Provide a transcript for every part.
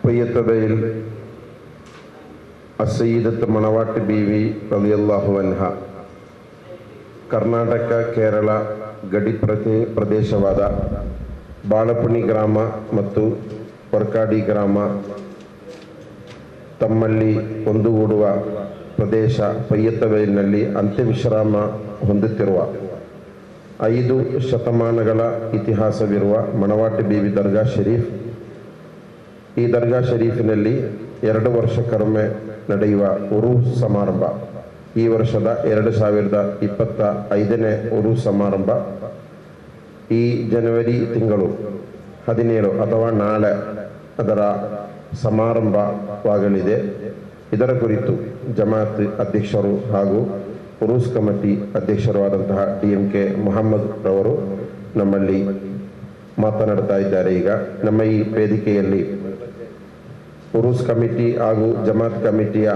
ಪಯ್ಯತ್ತಬೈಲ್ ಅಸಯ್ಯಿದತ್ ಮಣವಾಟಿ ಬೀವಿ ರಲಿಯಲ್ಲಾಹು ಅನ್ಹಾ ಕರ್ನಾಟಕ ಕೇರಳ ಗಡಿ ಪ್ರದೇಶವಾದ ಬಾಳಪುಣಿ ಗ್ರಾಮ ಮತ್ತು ವರ್ಕಾಡಿ ಗ್ರಾಮ ತಮ್ಮಲ್ಲಿ ಒಂದುಗೂಡುವ ಪ್ರದೇಶ ಪಯ್ಯತ್ತಬೈಲ್ನಲ್ಲಿ ಅಂತ್ಯವಿಶ್ರಾಮ ಹೊಂದುತ್ತಿರುವ 5 ಶತಮಾನಗಳ ಇತಿಹಾಸವಿರುವ ಮಣವಾಟಿ ಬೀವಿ ದರ್ಗಾ ಶರೀಫ್. ಈ ದರ್ಗಾ ಶರೀಫಿನಲ್ಲಿ 2 ವರ್ಷಕ್ಕೊಮ್ಮೆ ನಡೆಯುವ ಉರೂಸ್ ಸಮಾರಂಭ, ಈ ವರ್ಷದ 2025ನೇ ಉರೂಸ್ ಸಮಾರಂಭ ಈ ಜನವರಿ ತಿಂಗಳು 17 ಅಥವಾ ನಾಳೆ ಅದರ ಸಮಾರಂಭವಾಗಲಿದೆ. ಇದರ ಕುರಿತು ಜಮಾತ್ ಅಧ್ಯಕ್ಷರು ಹಾಗೂ ಉರೂಸ್ ಕಮಿಟಿ ಅಧ್ಯಕ್ಷರು ಆದಂತಹ DMK ಮೊಹಮ್ಮದ್ ರವರು ನಮ್ಮಲ್ಲಿ ಮಾತನಾಡ್ತಾ ಇದ್ದಾರೆ. ಈಗ ನಮ್ಮ ಈ ವೇದಿಕೆಯಲ್ಲಿ ಉರೂಸ್ ಕಮಿಟಿ ಹಾಗೂ ಜಮಾತ್ ಕಮಿಟಿಯ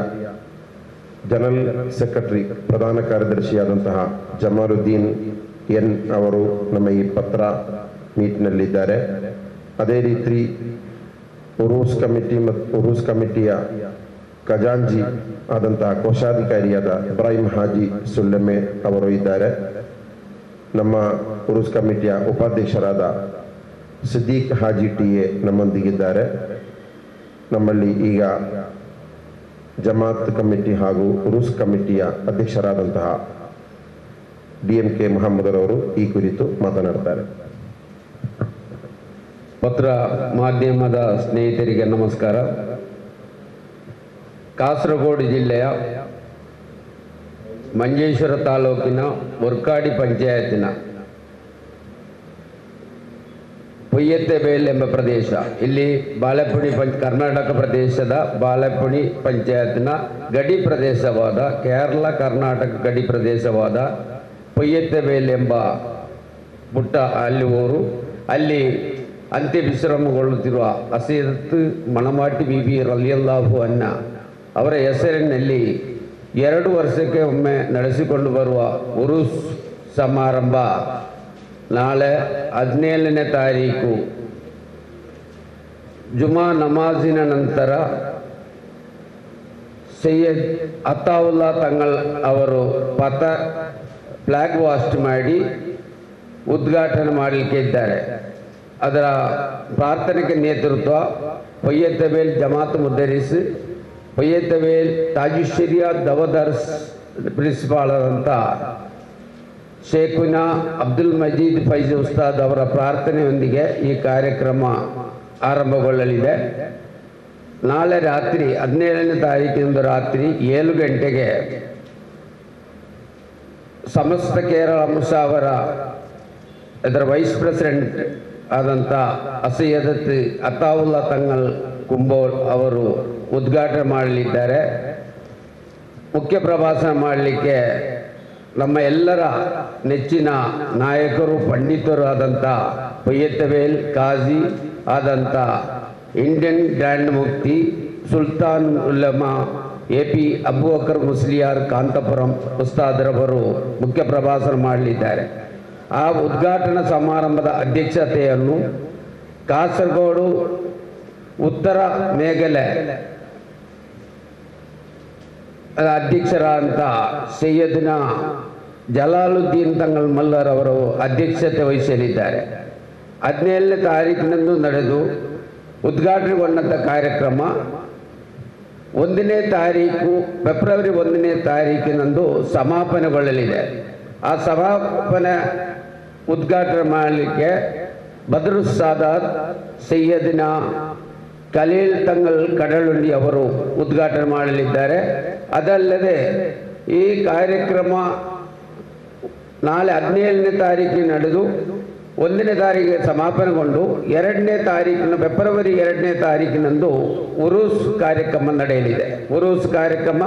ಜನರಲ್ ಸೆಕ್ರೆಟರಿ ಪ್ರಧಾನ ಕಾರ್ಯದರ್ಶಿಯಾದಂತಹ ಜಮಾಲುದ್ದೀನ್ ಎನ್ ಅವರು ನಮ್ಮ ಈ ಪತ್ರ ಮೀಟ್ನಲ್ಲಿದ್ದಾರೆ. ಅದೇ ರೀತಿ ಉರೂಸ್ ಕಮಿಟಿ ಮತ್ತು ಉರೂಸ್ ಕಮಿಟಿಯ ಖಜಾಂಜಿ ಆದಂತಹ ಕೋಶಾಧಿಕಾರಿಯಾದ ಇಬ್ರಾಹಿಂ ಹಾಜಿ ಸುಲ್ಲೆಮೆ ಅವರು ಇದ್ದಾರೆ. ನಮ್ಮ ಉರೂಸ್ ಕಮಿಟಿಯ ಉಪಾಧ್ಯಕ್ಷರಾದ ಸಿದ್ದೀಕ್ ಹಾಜಿ ಟಿಎ ನಮ್ಮೊಂದಿಗಿದ್ದಾರೆ. ನಮ್ಮಲ್ಲಿ ಈಗ ಜಮಾತ್ ಕಮಿಟಿ ಹಾಗೂ ಉರೂಸ್ ಕಮಿಟಿಯ ಅಧ್ಯಕ್ಷರಾದಂತಹ DMK ಮೊಹಮ್ಮದ್ ರವರು ಈ ಕುರಿತು ಮಾತನಾಡ್ತಾರೆ. ಪತ್ರ ಮಾಧ್ಯಮದ ಸ್ನೇಹಿತರಿಗೆ ನಮಸ್ಕಾರ. ಕಾಸರಗೋಡು ಜಿಲ್ಲೆಯ ಮಂಜೇಶ್ವರ ತಾಲೂಕಿನ ವರ್ಕಾಡಿ ಪಂಚಾಯತಿನ ಪಯ್ಯತ್ತಬೈಲ್ ಎಂಬ ಪ್ರದೇಶ, ಇಲ್ಲಿ ಬಾಳೆಪುಣಿ ಕರ್ನಾಟಕ ಪ್ರದೇಶದ ಬಾಳೆಪುಣಿ ಪಂಚಾಯತಿನ ಗಡಿ ಪ್ರದೇಶವಾದ ಕೇರಳ ಕರ್ನಾಟಕ ಗಡಿ ಪ್ರದೇಶವಾದ ಪಯ್ಯತ್ತಬೈಲ್ ಎಂಬ ಪುಟ್ಟ ಅಲ್ಲಿ ಊರು. ಅಲ್ಲಿ ಅಂತ್ಯ ವಿಶ್ರಮಗೊಳ್ಳುತ್ತಿರುವ ಅಸಯ್ಯಿದತ್ ಮಣವಾಟಿ ಬೀವಿ ರಲಿಯಲ್ಲಾಹು ಅನ್ಹಾ ಅವರ ಹೆಸರಿನಲ್ಲಿ 2 ವರ್ಷಕ್ಕೆ ಒಮ್ಮೆ ನಡೆಸಿಕೊಂಡು ಬರುವ ಉರೂಸ್ ಸಮಾರಂಭ ನಾಳೆ 17ನೇ ತಾರೀಕು ಜುಮಾ ನಮಾಜಿನ ನಂತರ ಸೈಯದ್ ಅತಾವುಲ್ಲಾ ತಂಗಳ್ ಅವರು ಫ್ಲಾಗ್ ವಾಸ್ಟ್ ಮಾಡಿ ಉದ್ಘಾಟನೆ ಮಾಡಲಿಕ್ಕೆ ಇದ್ದಾರೆ. ಅದರ ಪ್ರಾರ್ಥನೆಗೆ ನೇತೃತ್ವ ಪಯ್ಯತ್ತಬೈಲ್ ಜಮಾತ್ ಮುದ್ದರಿಸ್, ಪಯ್ಯತ್ತಬೈಲ್ ತಾಜುಶರಿಯಾ ದವದರ್ಸ್ ಪ್ರಿನ್ಸಿಪಾಲ್ ಆದಂಥ ಶೇಖುನಾ ಅಬ್ದುಲ್ ಮಜೀದ್ ಫೈಜ್ ಉಸ್ತಾದ್ ಅವರ ಪ್ರಾರ್ಥನೆಯೊಂದಿಗೆ ಈ ಕಾರ್ಯಕ್ರಮ ಆರಂಭಗೊಳ್ಳಲಿದೆ. ನಾಳೆ ರಾತ್ರಿ 17ನೇ ತಾರೀಕಿನಿಂದ ರಾತ್ರಿ 7 ಗಂಟೆಗೆ ಸಮಸ್ತ ಕೇರಳ ಮುಷಾವರ ಇದರ ವೈಸ್ ಪ್ರೆಸಿಡೆಂಟ್ ಆದಂಥ ಅಸಯ್ಯಿದತ್ ಅತಾವುಲ್ಲಾ ತಂಗಳ್ ಕುಂಬೋಳ್ ಅವರು ಉದ್ಘಾಟನೆ ಮಾಡಲಿದ್ದಾರೆ. ಮುಖ್ಯ ಪ್ರಭಾಷಣ ಮಾಡಲಿಕ್ಕೆ ನಮ್ಮ ಎಲ್ಲರ ನೆಚ್ಚಿನ ನಾಯಕರು, ಪಂಡಿತರು ಆದಂಥ ಪಯ್ಯತ್ತಬೈಲ್ ಕಾಜಿ ಆದಂಥ ಇಂಡಿಯನ್ ಗ್ರ್ಯಾಂಡ್ ಮುಫ್ತಿ ಸುಲ್ತಾನ್ ಉಲಮಾ AP ಅಬೂಬಕರ್ ಮುಸ್ಲಿಯಾರ್ ಕಾಂತಪುರಂ ಉಸ್ತಾದ್ರವರು ಮುಖ್ಯ ಪ್ರಭಾಷಣ ಮಾಡಲಿದ್ದಾರೆ. ಆ ಉದ್ಘಾಟನಾ ಸಮಾರಂಭದ ಅಧ್ಯಕ್ಷತೆಯನ್ನು ಕಾಸರಗೋಡು ಉತ್ತರ ಮೇಘಲೆ ಅಧ್ಯಕ್ಷರಾದಂಥ ಸೈಯದ್ನ ಜಲಾಲುದ್ದೀನ್ ತಂಗಳ್ ಮಲ್ಲರ್ ಅವರು ಅಧ್ಯಕ್ಷತೆ ವಹಿಸಲಿದ್ದಾರೆ. 17ನೇ ತಾರೀಕಿನಂದು ನಡೆದು ಉದ್ಘಾಟನೆಗೊಂಡಂಥ ಕಾರ್ಯಕ್ರಮ 1ನೇ ತಾರೀಕು ಫೆಬ್ರವರಿ 1ನೇ ತಾರೀಕಿನಂದು ಸಮಾಪನೆಗೊಳ್ಳಲಿದೆ. ಆ ಸಮಾಪನೆ ಉದ್ಘಾಟನೆ ಮಾಡಲಿಕ್ಕೆ ಬದ್ರುಸ್ ಸಾದಾತ್ ಸೈಯದ್ನ ಖಲೀಲ್ ತಂಗಳ್ ಕಡಲುಂಡಿ ಅವರು ಉದ್ಘಾಟನೆ ಮಾಡಲಿದ್ದಾರೆ. ಅದಲ್ಲದೆ ಈ ಕಾರ್ಯಕ್ರಮ ನಾಳೆ 17ನೇ ತಾರೀಕಿಗೆ ನಡೆದು 1ನೇ ತಾರೀಕಿಗೆ ಸಮಾಪನೆಗೊಂಡು 2ನೇ ತಾರೀಕಿನ ಫೆಬ್ರವರಿ 2ನೇ ತಾರೀಕಿನಂದು ಉರೂಸ್ ಕಾರ್ಯಕ್ರಮ ನಡೆಯಲಿದೆ. ಉರೂಸ್ ಕಾರ್ಯಕ್ರಮ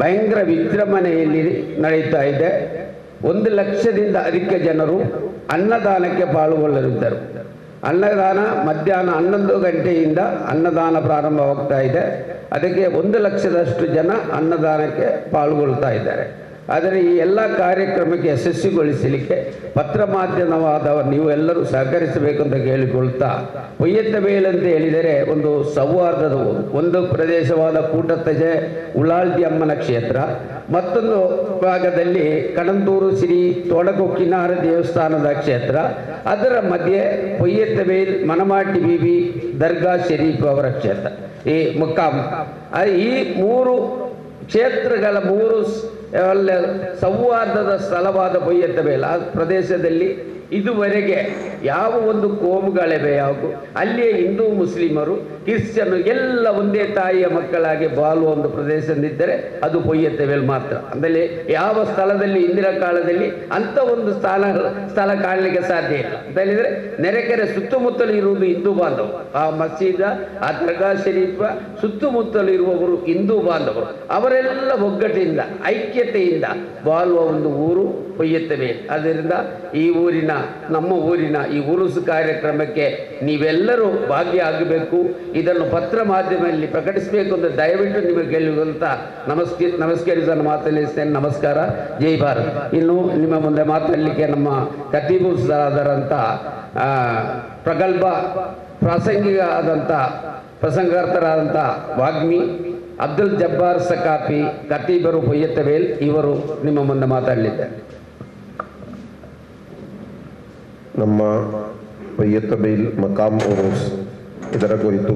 ಭಯಂಕರ ವಿಜೃಂಭಣೆಯಲ್ಲಿ ನಡೀತಾ ಇದೆ. 1 ಲಕ್ಷದಿಂದ ಅಧಿಕ ಜನರು ಅನ್ನದಾನಕ್ಕೆ ಪಾಲ್ಗೊಳ್ಳಲಿದ್ದರು. ಅನ್ನದಾನ ಮಧ್ಯಾಹ್ನ 11 ಗಂಟೆಯಿಂದ ಅನ್ನದಾನ ಪ್ರಾರಂಭವಾಗ್ತಾ ಇದೆ. ಅದಕ್ಕೆ 1 ಲಕ್ಷದಷ್ಟು ಜನ ಅನ್ನದಾನಕ್ಕೆ ಪಾಲ್ಗೊಳ್ತಾ ಇದ್ದಾರೆ. ಆದರೆ ಈ ಎಲ್ಲ ಕಾರ್ಯಕ್ರಮಕ್ಕೆ ಯಶಸ್ವಿಗೊಳಿಸಲಿಕ್ಕೆ ಪತ್ರ ಮಾಧ್ಯಮವಾದವರು ನೀವು ಎಲ್ಲರೂ ಸಹಕರಿಸಬೇಕು ಅಂತ ಕೇಳಿಕೊಳ್ತಾ, ಪೊಯ್ಯತ್ತ ಬೇಲ್ ಅಂತ ಹೇಳಿದರೆ ಒಂದು ಸೌಹಾರ್ದದ ಒಂದು ಪ್ರದೇಶವಾದ ಕೂಟತ್ತಜೆ ಉಳಾಳ್ದಿ ಅಮ್ಮನ ಕ್ಷೇತ್ರ, ಮತ್ತೊಂದು ಭಾಗದಲ್ಲಿ ಕಣಂದೂರು ಶ್ರೀ ತೋಡಕೊಕ್ಕಿನಾರ ದೇವಸ್ಥಾನದ ಕ್ಷೇತ್ರ, ಅದರ ಮಧ್ಯೆ ಪೊಯ್ಯತ್ತ ಬೇಲ್ ಮನಮಾಟಿ ಬೀಬಿ ದರ್ಗಾ ಶರೀಫ್ ಅವರ ಕ್ಷೇತ್ರ, ಈ ಮುಕ್ಕಾಂ. ಈ ಮೂರು ಕ್ಷೇತ್ರಗಳ ಮೂರು ಸೌಹಾರ್ದದ ಸ್ಥಳವಾದ ಪೊಯ್ಯತ್ತ ಬೇಲ್ ಆ ಪ್ರದೇಶದಲ್ಲಿ ಇದುವರೆಗೆ ಯಾವ ಒಂದು ಕೋಮುಗಲಭೆ ಹಾಗೂ ಅಲ್ಲಿಯ ಹಿಂದೂ ಮುಸ್ಲಿಮರು ಕ್ರಿಶ್ಚಿಯನ್ ಎಲ್ಲ ಒಂದೇ ತಾಯಿಯ ಮಕ್ಕಳಾಗಿ ಬಾಳುವ ಒಂದು ಪ್ರದೇಶದಿದ್ದರೆ ಅದು ಪೊಯ್ಯತ್ತ ಬೇಲ್ ಮಾತ್ರ. ಆಮೇಲೆ ಯಾವ ಸ್ಥಳದಲ್ಲಿ ಇಂದಿನ ಕಾಲದಲ್ಲಿ ಅಂಥ ಒಂದು ಸ್ಥಳ ಕಾಣಲಿಕ್ಕೆ ಸಾಧ್ಯ ಇಲ್ಲ ಅಂತ ಹೇಳಿದರೆ, ನೆರೆಕೆರೆ ಸುತ್ತಮುತ್ತಲು ಇರುವುದು ಹಿಂದೂ ಬಾಂಧವರು, ಆ ಮಸೀದ ಆ ದರ್ಗಾ ಶರೀಫ ಸುತ್ತಮುತ್ತಲು ಇರುವವರು ಹಿಂದೂ ಬಾಂಧವರು, ಅವರೆಲ್ಲ ಒಗ್ಗಟ್ಟಿನಿಂದ ಐಕ್ಯತೆಯಿಂದ ಬಾಳುವ ಒಂದು ಊರು ಪೊಯ್ಯತ್ತ ಬೇಲ್. ಆದ್ದರಿಂದ ಈ ಊರಿನ ನಮ್ಮ ಊರಿನ ಈ ಉರುಸು ಕಾರ್ಯಕ್ರಮಕ್ಕೆ ನೀವೆಲ್ಲರೂ ಭಾಗಿಯಾಗಬೇಕು, ಇದನ್ನು ಪತ್ರ ಮಾಧ್ಯಮದಲ್ಲಿ ಪ್ರಕಟಿಸಬೇಕು ಅಂತ ದಯವಿಟ್ಟು ನಿಮಗೆ ಕೇಳುವಂತ ನಮಸ್ಕರಿಸಲು ಮಾತನಾಡಿಸ್ತೇನೆ. ನಮಸ್ಕಾರ, ಜೈ ಭಾರತ್. ಇನ್ನು ನಿಮ್ಮ ಮುಂದೆ ಮಾತಾಡಲಿಕ್ಕೆ ನಮ್ಮ ಖತೀಬುಲ್ಲಾದರಂಥ ಪ್ರಗಲ್ಭ ಪ್ರಾಸಂಗಿಕ ಆದಂಥ ಪ್ರಸಂಗಾರ್ಥರಾದಂಥ ವಾಗ್ಮಿ ಅಬ್ದುಲ್ ಜಬ್ಬಾರ್ ಸಕಾಫಿ ಖತೀಬರು ಪೊಯ್ಯತ್ತ ಬೇಲ್ ಇವರು ನಿಮ್ಮ ಮುಂದೆ ಮಾತಾಡಲಿದ್ದಾರೆ. ನಮ್ಮ ಪೊಯ್ಯತ್ತ ಬೇಲ್ ಮಕಾಮ್ ಉರೂಸ್ ಇದರ ಕುರಿತು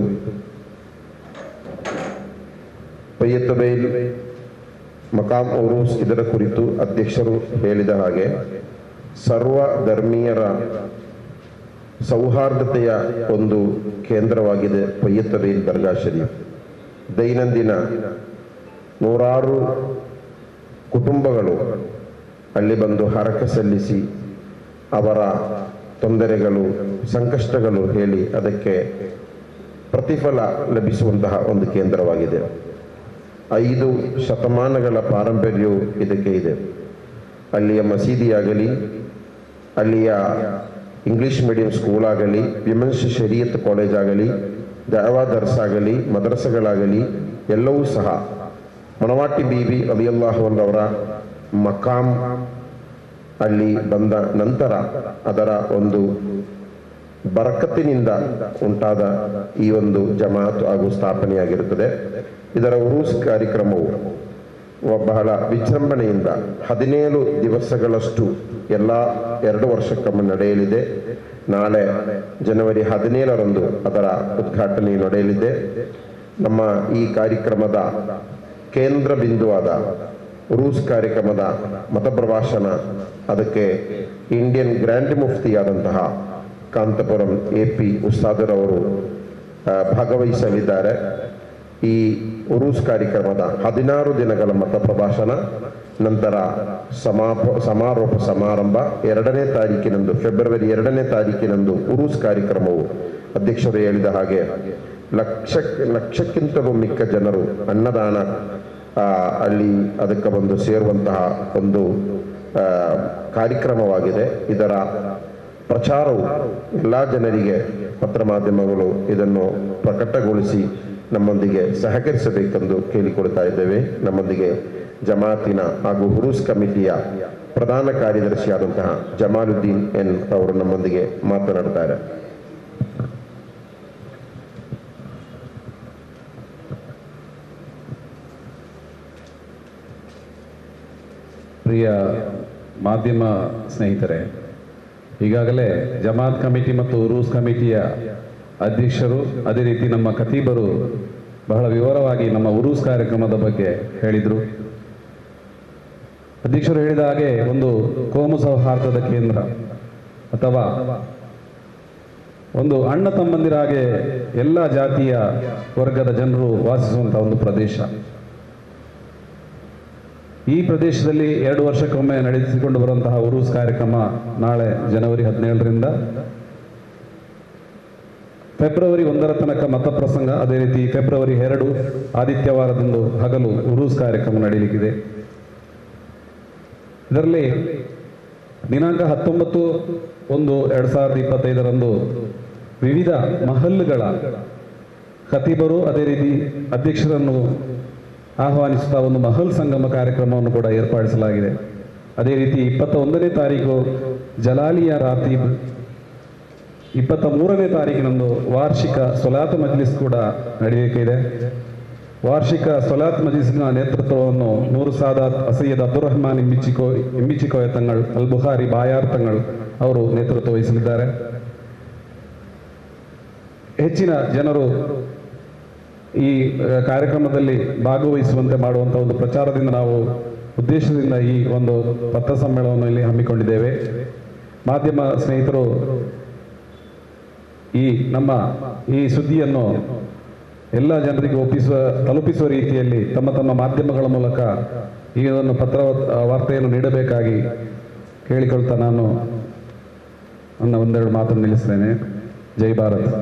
ಪೊಯ್ಯತ್ತ ಬೇಲ್ ಮಕಾಮ್ ಉರೂಸ್ ಇದರ ಕುರಿತು ಅಧ್ಯಕ್ಷರು ಹೇಳಿದ ಹಾಗೆ ಸರ್ವ ಧರ್ಮೀಯರ ಸೌಹಾರ್ದತೆಯ ಒಂದು ಕೇಂದ್ರವಾಗಿದೆ ಪೊಯ್ಯತ್ತ ಬೇಲ್ ದರ್ಗಾ ಶರೀಫ್. ದೈನಂದಿನ ನೂರಾರು ಕುಟುಂಬಗಳು ಅಲ್ಲಿ ಬಂದು ಹರಕ ಸಲ್ಲಿಸಿ ಅವರ ತೊಂದರೆಗಳು ಸಂಕಷ್ಟಗಳು ಹೇಳಿ ಅದಕ್ಕೆ ಪ್ರತಿಫಲ ಲಭಿಸುವಂತಹ ಒಂದು ಕೇಂದ್ರವಾಗಿದೆ. 5 ಶತಮಾನಗಳ ಪಾರಂಪರ್ಯವು ಇದಕ್ಕೆ ಇದೆ. ಅಲ್ಲಿಯ ಮಸೀದಿಯಾಗಲಿ, ಅಲ್ಲಿಯ ಇಂಗ್ಲಿಷ್ ಮೀಡಿಯಂ ಸ್ಕೂಲ್ ಆಗಲಿ, ವಿಮೆನ್ಸ್ ಶರೀಯತ್ ಕಾಲೇಜ್ ಆಗಲಿ, ದಾವಾ ದರ್ಸ್ ಆಗಲಿ, ಮದ್ರಸೆಗಳಾಗಲಿ ಎಲ್ಲವೂ ಸಹ ಮನವಾಟಿ ಬೀಬಿ ರಲಿಯಲ್ಲಾಹು ಅನ್ಹವರ ಮಕಾಮ್ ಅಲ್ಲಿ ಬಂದ ನಂತರ ಅದರ ಒಂದು ಬರಕತ್ತಿನಿಂದ ಉಂಟಾದ ಈ ಒಂದು ಜಮಾತ್ ಹಾಗೂ ಸ್ಥಾಪನೆಯಾಗಿರುತ್ತದೆ. ಇದರ ಉರೂಸ್ ಕಾರ್ಯಕ್ರಮವು ಬಹಳ ವಿಜೃಂಭಣೆಯಿಂದ 17 ದಿವಸಗಳಷ್ಟು ಎಲ್ಲ 2 ವರ್ಷಕ್ಕೊಮ್ಮೆ ನಡೆಯಲಿದೆ. ನಾಳೆ ಜನವರಿ 17ರಂದು ಅದರ ಉದ್ಘಾಟನೆ ನಡೆಯಲಿದೆ. ನಮ್ಮ ಈ ಕಾರ್ಯಕ್ರಮದ ಕೇಂದ್ರ ಬಿಂದುವಾದ ಉರೂಸ್ ಕಾರ್ಯಕ್ರಮದ ಮತಪ್ರಭಾಷಣ ಅದಕ್ಕೆ ಇಂಡಿಯನ್ ಗ್ರ್ಯಾಂಡ್ ಮುಫ್ತಿಯಾದಂತಹ ಕಾಂತಪುರಂ AP ಉಸ್ತಾದರವರು ಭಾಗವಹಿಸಲಿದ್ದಾರೆ. ಈ ಉರೂಸ್ ಕಾರ್ಯಕ್ರಮದ 16 ದಿನಗಳ ಮತಪ್ರಭಾಷಣ ನಂತರ ಸಮಾರೋಪ ಸಮಾರಂಭ 2ನೇ ತಾರೀಕಿನಂದು ಫೆಬ್ರವರಿ 2ನೇ ತಾರೀಕಿನಂದು ಉರೂಸ್ ಕಾರ್ಯಕ್ರಮವು ಅಧ್ಯಕ್ಷರು ಹೇಳಿದ ಹಾಗೆ ಲಕ್ಷಕ್ಕಿಂತಲೂ ಮಿಕ್ಕ ಜನರು ಅನ್ನದಾನ ಅಲ್ಲಿ ಅದಕ್ಕೆ ಬಂದು ಸೇರುವಂತಹ ಒಂದು ಕಾರ್ಯಕ್ರಮವಾಗಿದೆ. ಇದರ ಪ್ರಚಾರವು ಎಲ್ಲ ಜನರಿಗೆ ಪತ್ರ ಮಾಧ್ಯಮಗಳು ಇದನ್ನು ಪ್ರಕಟಗೊಳಿಸಿ ನಮ್ಮೊಂದಿಗೆ ಸಹಕರಿಸಬೇಕೆಂದು ಕೇಳಿಕೊಳ್ತಾ ಇದ್ದೇವೆ. ನಮ್ಮೊಂದಿಗೆ ಜಮಾತಿನ ಹಾಗೂ ಉರೂಸ್ ಕಮಿಟಿಯ ಪ್ರಧಾನ ಕಾರ್ಯದರ್ಶಿಯಾದಂತಹ ಜಮಾಲುದ್ದೀನ್ ಎನ್ ಅವರು ನಮ್ಮೊಂದಿಗೆ ಮಾತನಾಡುತ್ತಾರೆ. ಪ್ರಿಯ ಮಾಧ್ಯಮ ಸ್ನೇಹಿತರೆ, ಈಗಾಗಲೇ ಜಮಾತ್ ಕಮಿಟಿ ಮತ್ತು ಉರೂಸ್ ಕಮಿಟಿಯ ಅಧ್ಯಕ್ಷರು ಅದೇ ರೀತಿ ನಮ್ಮ ಖತೀಬರು ಬಹಳ ವಿವರವಾಗಿ ನಮ್ಮ ಉರೂಸ್ ಕಾರ್ಯಕ್ರಮದ ಬಗ್ಗೆ ಹೇಳಿದರು. ಅಧ್ಯಕ್ಷರು ಹೇಳಿದ ಹಾಗೆ ಒಂದು ಕೋಮು ಸೌಹಾರ್ದದ ಕೇಂದ್ರ ಅಥವಾ ಒಂದು ಅಣ್ಣ ತಮ್ಮಂದಿರ ಹಾಗೆ ಎಲ್ಲ ಜಾತಿಯ ವರ್ಗದ ಜನರು ವಾಸಿಸುವಂತಹ ಒಂದು ಪ್ರದೇಶ. ಈ ಪ್ರದೇಶದಲ್ಲಿ 2 ವರ್ಷಕ್ಕೊಮ್ಮೆ ನಡೆಸಿಕೊಂಡು ಬರುವಂತಹ ಉರೂಸ್ ಕಾರ್ಯಕ್ರಮ ನಾಳೆ ಜನವರಿ 17ರಿಂದ ಫೆಬ್ರವರಿ 1ರ ತನಕ ಮತಪ್ರಸಂಗ, ಅದೇ ರೀತಿ ಫೆಬ್ರವರಿ 2 ಆದಿತ್ಯವಾರದಂದು ಹಗಲು ಉರೂಸ್ ಕಾರ್ಯಕ್ರಮ ನಡೆಯಲಿಕ್ಕಿದೆ. ಇದರಲ್ಲಿ ದಿನಾಂಕ 19/1/2025ರಂದು ವಿವಿಧ ಮಹಲ್ಗಳ ಖತೀಬರು ಅದೇ ರೀತಿ ಅಧ್ಯಕ್ಷರನ್ನು ಆಹ್ವಾನಿಸುತ್ತಾ ಒಂದು ಮಹಲ್ ಸಂಗಮ ಕಾರ್ಯಕ್ರಮವನ್ನು ಕೂಡ ಏರ್ಪಡಿಸಲಾಗಿದೆ. ಅದೇ ರೀತಿ 21ನೇ ತಾರೀಕು ಜಲಾಲಿಯ ರಾತೀಬ್, 23ನೇ ತಾರೀಕಿನಂದು ವಾರ್ಷಿಕ ಸೊಲಾತ್ ಮಜ್ಲಿಸ್ ಕೂಡ ನಡೆಯಲಿಕ್ಕಿದೆ. ವಾರ್ಷಿಕ ಸೊಲಾತ್ ಮಜ್ಲಿಸ್ನ ನೇತೃತ್ವವನ್ನು ನೂರು ಸಾದಾತ್ ಸೈಯದ್ ಅಬ್ದುಲ್ ರಹಮಾನ್ ಇಮ್ಮಿಚಿಕೋಯ ತಂಗಳ್ ಅಲ್ ಬುಖಾರಿ ಬಾಯಾರ್ ತಂಗಳ್ ಅವರು ನೇತೃತ್ವ ವಹಿಸಲಿದ್ದಾರೆ. ಹೆಚ್ಚಿನ ಜನರು ಈ ಕಾರ್ಯಕ್ರಮದಲ್ಲಿ ಭಾಗವಹಿಸುವಂತೆ ಮಾಡುವಂತಹ ಒಂದು ಪ್ರಚಾರದಿಂದ ನಾವು ಉದ್ದೇಶದಿಂದ ಈ ಒಂದು ಪತ್ರ ಸಮ್ಮೇಳನವನ್ನು ಇಲ್ಲಿ ಹಮ್ಮಿಕೊಂಡಿದ್ದೇವೆ. ಮಾಧ್ಯಮ ಸ್ನೇಹಿತರು ನಮ್ಮ ಈ ಸುದ್ದಿಯನ್ನು ಎಲ್ಲ ಜನರಿಗೆ ತಲುಪಿಸುವ ರೀತಿಯಲ್ಲಿ ತಮ್ಮ ಮಾಧ್ಯಮಗಳ ಮೂಲಕ ಈ ಒಂದು ವಾರ್ತೆಯನ್ನು ನೀಡಬೇಕಾಗಿ ಕೇಳಿಕೊಳ್ತಾ ನಾನು ನನ್ನ ಒಂದೆರಡು ಮಾತನ್ನು ನಿಲ್ಲಿಸ್ತೇನೆ. ಜೈ ಭಾರತ್.